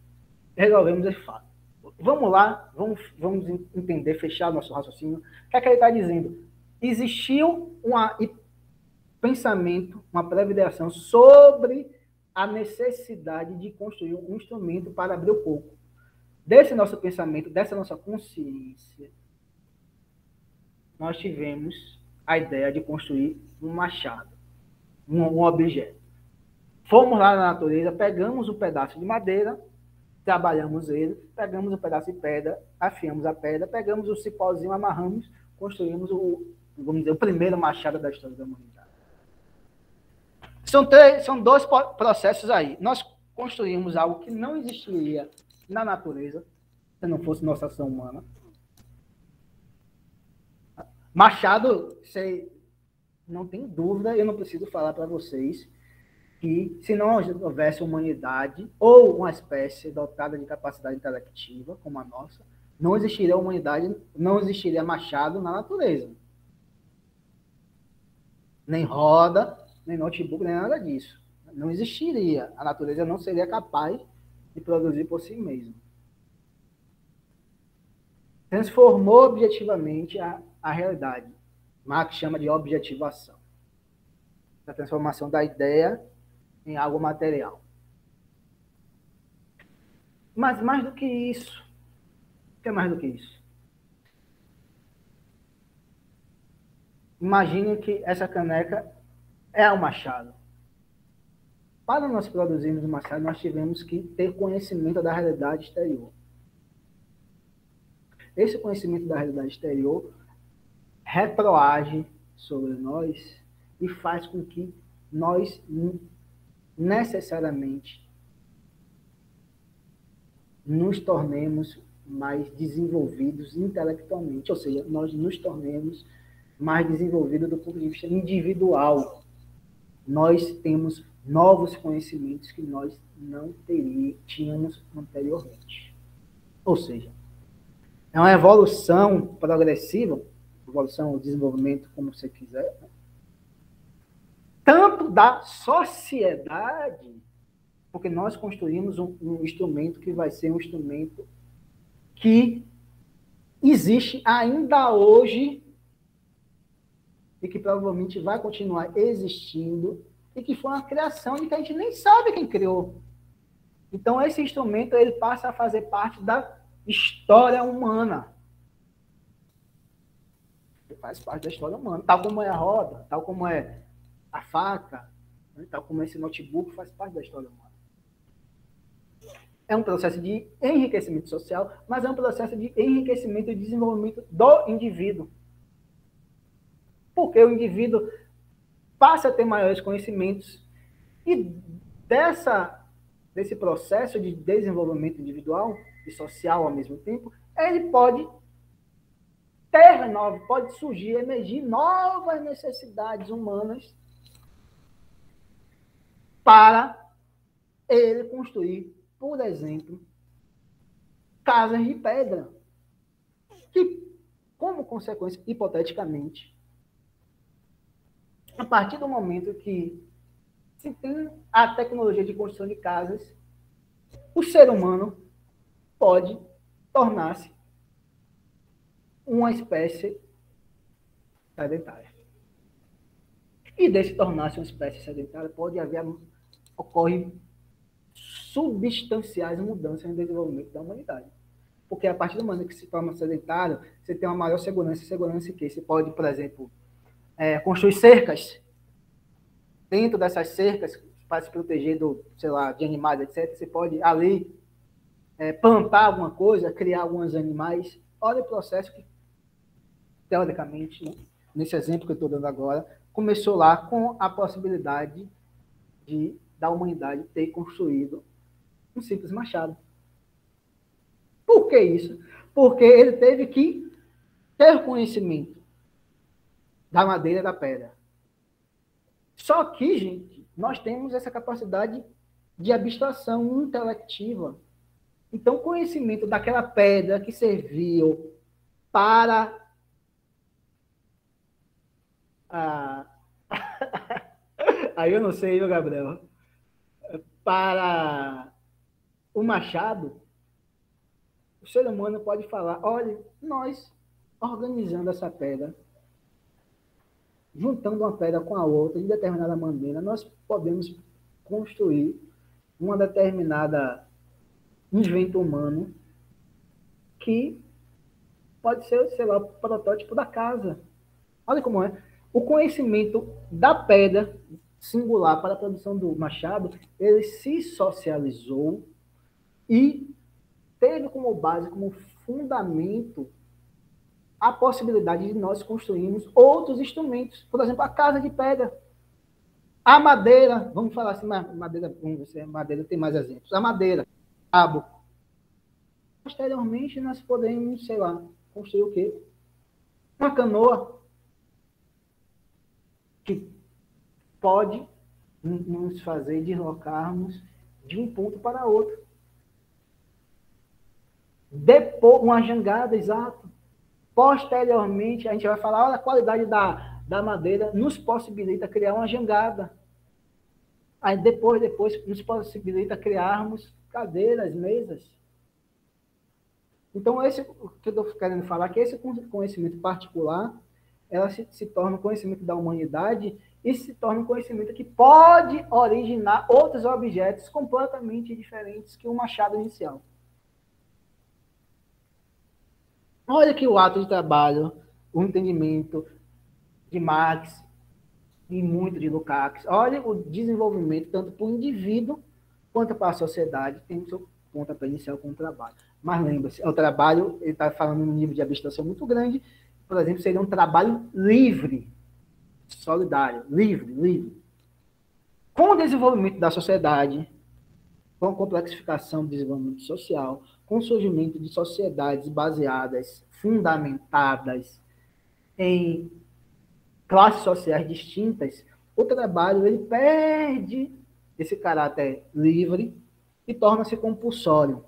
A: Resolvemos esse fato. Vamos lá, vamos entender, fechar nosso raciocínio. O que é que ele está dizendo? Existiu um pensamento, uma previdenciação sobre a necessidade de construir um instrumento para abrir o coco. Desse nosso pensamento, dessa nossa consciência, nós tivemos a ideia de construir um machado, um objeto. Fomos lá na natureza, pegamos um pedaço de madeira, trabalhamos ele, pegamos um pedaço de pedra, afiamos a pedra, pegamos o cipózinho, amarramos, construímos vamos dizer, o primeiro machado da história da humanidade. São dois processos aí. Nós construímos algo que não existiria na natureza, se não fosse nossa ação humana. Machado, não tem dúvida, eu não preciso falar para vocês que se não houvesse humanidade ou uma espécie dotada de capacidade intelectiva como a nossa, não existiria humanidade, não existiria machado na natureza. Nem roda, nem notebook, nem nada disso. Não existiria. A natureza não seria capaz de produzir por si mesma. Transformou objetivamente a realidade. Marx chama de objetivação. A transformação da ideia em algo material. Mas mais do que isso, o que é mais do que isso? Imagine que essa caneca é o machado. Para nós produzirmos o machado, nós tivemos que ter conhecimento da realidade exterior. Esse conhecimento da realidade exterior retroage sobre nós e faz com que nós necessariamente nos tornemos mais desenvolvidos intelectualmente, ou seja, nós nos tornemos mais desenvolvidos do ponto de vista individual. Nós temos novos conhecimentos que nós não tínhamos anteriormente. Ou seja, é uma evolução progressiva, evolução ou desenvolvimento, como você quiser, né? Tanto da sociedade, porque nós construímos um instrumento que vai ser um instrumento que existe ainda hoje e que provavelmente vai continuar existindo e que foi uma criação de que a gente nem sabe quem criou. Então, esse instrumento ele passa a fazer parte da história humana. Ele faz parte da história humana, tal como é a roda, tal como é a faca, né, tal como esse notebook faz parte da história humana. É um processo de enriquecimento social, mas é um processo de enriquecimento e desenvolvimento do indivíduo. Porque o indivíduo passa a ter maiores conhecimentos e desse processo de desenvolvimento individual e social ao mesmo tempo, ele pode surgir, emergir novas necessidades humanas para ele construir, por exemplo, casas de pedra, que, como consequência, hipoteticamente, a partir do momento que se tem a tecnologia de construção de casas, o ser humano pode tornar-se uma espécie sedentária. E desse tornar-se uma espécie sedentária, ocorre substanciais mudanças no desenvolvimento da humanidade. Porque a partir do momento que se torna sedentário, você tem uma maior segurança. Segurança que você pode, por exemplo, construir cercas. Dentro dessas cercas, para se proteger de animais, etc., você pode ali plantar alguma coisa, criar alguns animais. Olha o processo que, teoricamente, né, nesse exemplo que eu estou dando agora, começou lá com a possibilidade da humanidade ter construído um simples machado. Por que isso? Porque ele teve que ter conhecimento da madeira e da pedra. Só que, gente, nós temos essa capacidade de abstração intelectiva. Então, conhecimento daquela pedra que serviu para aí eu não sei, viu, Gabriel? Para o machado, o ser humano pode falar, olha, nós organizando essa pedra, juntando uma pedra com a outra, de determinada maneira, nós podemos construir uma determinada invento humano que pode ser, sei lá, o protótipo da casa. Olha como é. O conhecimento da pedra singular para a produção do machado, ele se socializou e teve como base, como fundamento, a possibilidade de nós construirmos outros instrumentos. Por exemplo, a casa de pedra. A madeira, vamos falar assim, madeira tem mais exemplos. A madeira, cabo. Posteriormente, nós podemos, sei lá, construir o quê? Uma canoa que pode nos fazer deslocarmos de um ponto para outro. Depois, uma jangada, exato. Posteriormente, a gente vai falar, olha, a qualidade da madeira nos possibilita criar uma jangada. Aí depois nos possibilita criarmos cadeiras, mesas. Então, o que eu estou querendo falar é que esse conhecimento particular, ela se torna um conhecimento da humanidade e se torna um conhecimento que pode originar outros objetos completamente diferentes que o machado inicial. Olha que o ato de trabalho, o entendimento de Marx e muito de Lukács. Olha o desenvolvimento tanto para o indivíduo quanto para a sociedade, tem o seu pontapé inicial com o trabalho. Mas lembre-se, o trabalho, ele está falando num nível de abstração muito grande, por exemplo, seria um trabalho livre, solidário, livre. Com o desenvolvimento da sociedade, com a complexificação do desenvolvimento social, com o surgimento de sociedades baseadas, fundamentadas em classes sociais distintas, o trabalho ele perde esse caráter livre e torna-se compulsório.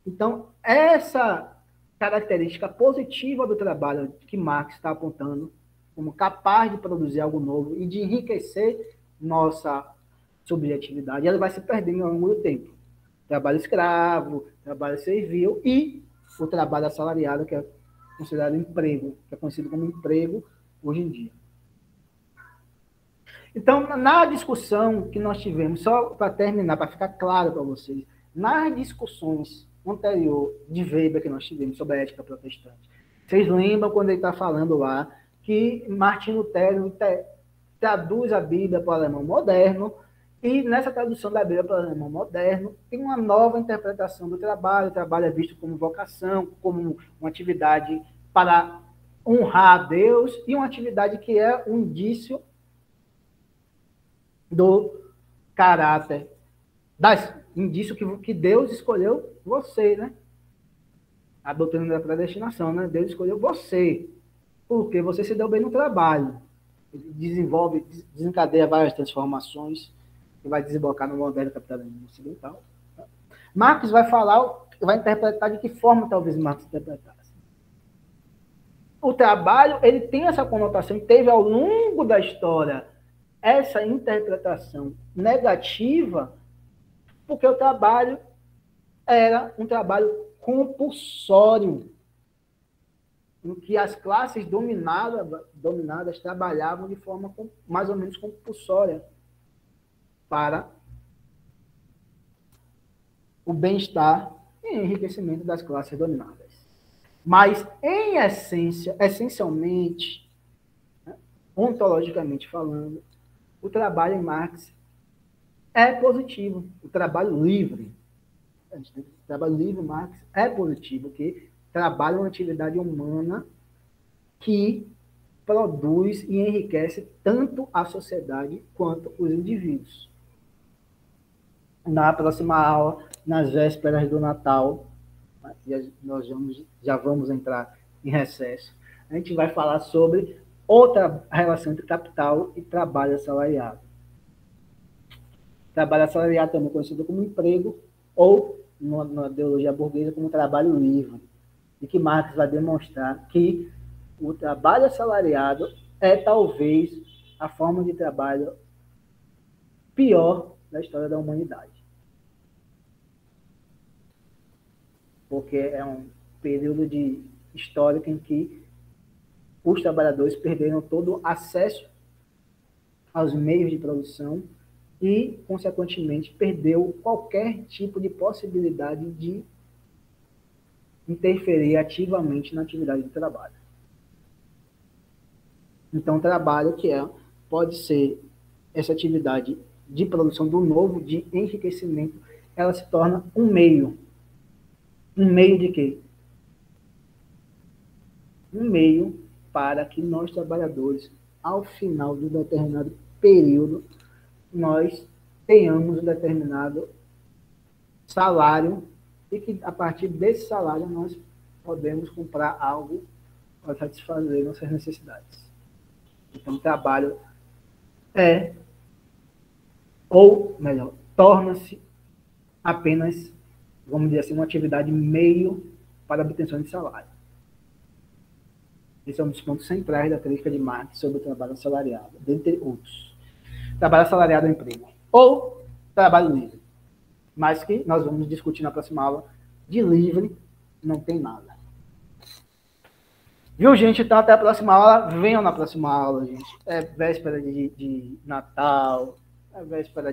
A: Então, essa característica positiva do trabalho que Marx está apontando como capaz de produzir algo novo e de enriquecer nossa subjetividade, ela vai se perdendo ao longo do tempo. Trabalho escravo, trabalho servil e o trabalho assalariado, que é considerado emprego, que é conhecido como emprego hoje em dia. Então, na discussão que nós tivemos, só para terminar, para ficar claro para vocês, nas discussões anteriores de Weber que nós tivemos sobre a ética protestante, vocês lembram quando ele está falando lá que Martin Lutero traduz a Bíblia para o alemão moderno, e nessa tradução da Bíblia para o alemão moderno tem uma nova interpretação do trabalho. O trabalho é visto como vocação, como uma atividade para honrar a Deus e uma atividade que é um indício do caráter, indício que Deus escolheu você, né? A doutrina da predestinação, né? Deus escolheu você, porque você se deu bem no trabalho. Ele desencadeia várias transformações que vai desembocar no moderno capitalismo ocidental. Tá? Marx vai interpretar de que forma talvez Marx interpretasse. O trabalho, ele tem essa conotação, e teve ao longo da história essa interpretação negativa, porque o trabalho era um trabalho compulsório, em que as classes dominadas trabalhavam de forma mais ou menos compulsória para o bem-estar e enriquecimento das classes dominadas. Mas, em essência, essencialmente, ontologicamente falando, o trabalho em Marx é positivo. O trabalho livre, Marx é positivo, porque trabalha uma atividade humana que produz e enriquece tanto a sociedade quanto os indivíduos. Na próxima aula, nas vésperas do Natal, nós já vamos entrar em recesso, a gente vai falar sobre outra relação entre capital e trabalho assalariado. Trabalho assalariado também conhecido como emprego, ou, na ideologia burguesa, como trabalho livre. E que Marx vai demonstrar que o trabalho assalariado é, talvez, a forma de trabalho pior da história da humanidade. Porque é um período histórico em que os trabalhadores perderam todo acesso aos meios de produção e, consequentemente, perdeu qualquer tipo de possibilidade de interferir ativamente na atividade de trabalho. Então, trabalho pode ser essa atividade de produção do novo, de enriquecimento, ela se torna um meio. Um meio de quê? Um meio para que nós, trabalhadores, ao final de um determinado período, nós tenhamos um determinado salário e que, a partir desse salário, nós podemos comprar algo para satisfazer nossas necessidades. Então, o trabalho ou melhor, torna-se apenas, vamos dizer assim, uma atividade meio para a obtenção de salário. Esse é um dos pontos centrais da crítica de Marx sobre o trabalho assalariado, dentre outros. Trabalho assalariado é emprego. Ou trabalho livre. Mas que nós vamos discutir na próxima aula. De livre não tem nada. Viu, gente? Então, até a próxima aula. Venham na próxima aula, gente. É véspera de Natal, é véspera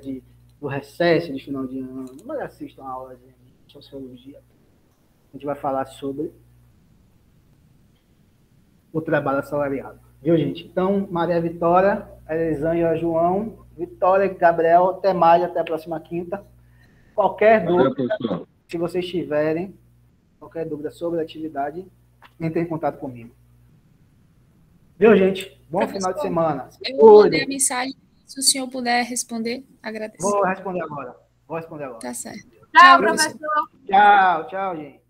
A: do recesso de final de ano. Mas assistam a aula de sociologia. A gente vai falar sobre o trabalho assalariado. Viu, gente? Então, Maria Vitória, Elisângela, João, Vitória e Gabriel, até mais, até a próxima quinta. Qualquer dúvida, se vocês tiverem, qualquer dúvida sobre a atividade, entre em contato comigo. Viu, gente? Bom final de semana.
C: Eu vou mandar a mensagem. Se o senhor puder responder, agradeço.
A: Vou responder agora.
C: Tá certo.
D: Tchau, professor.
A: Tchau, gente.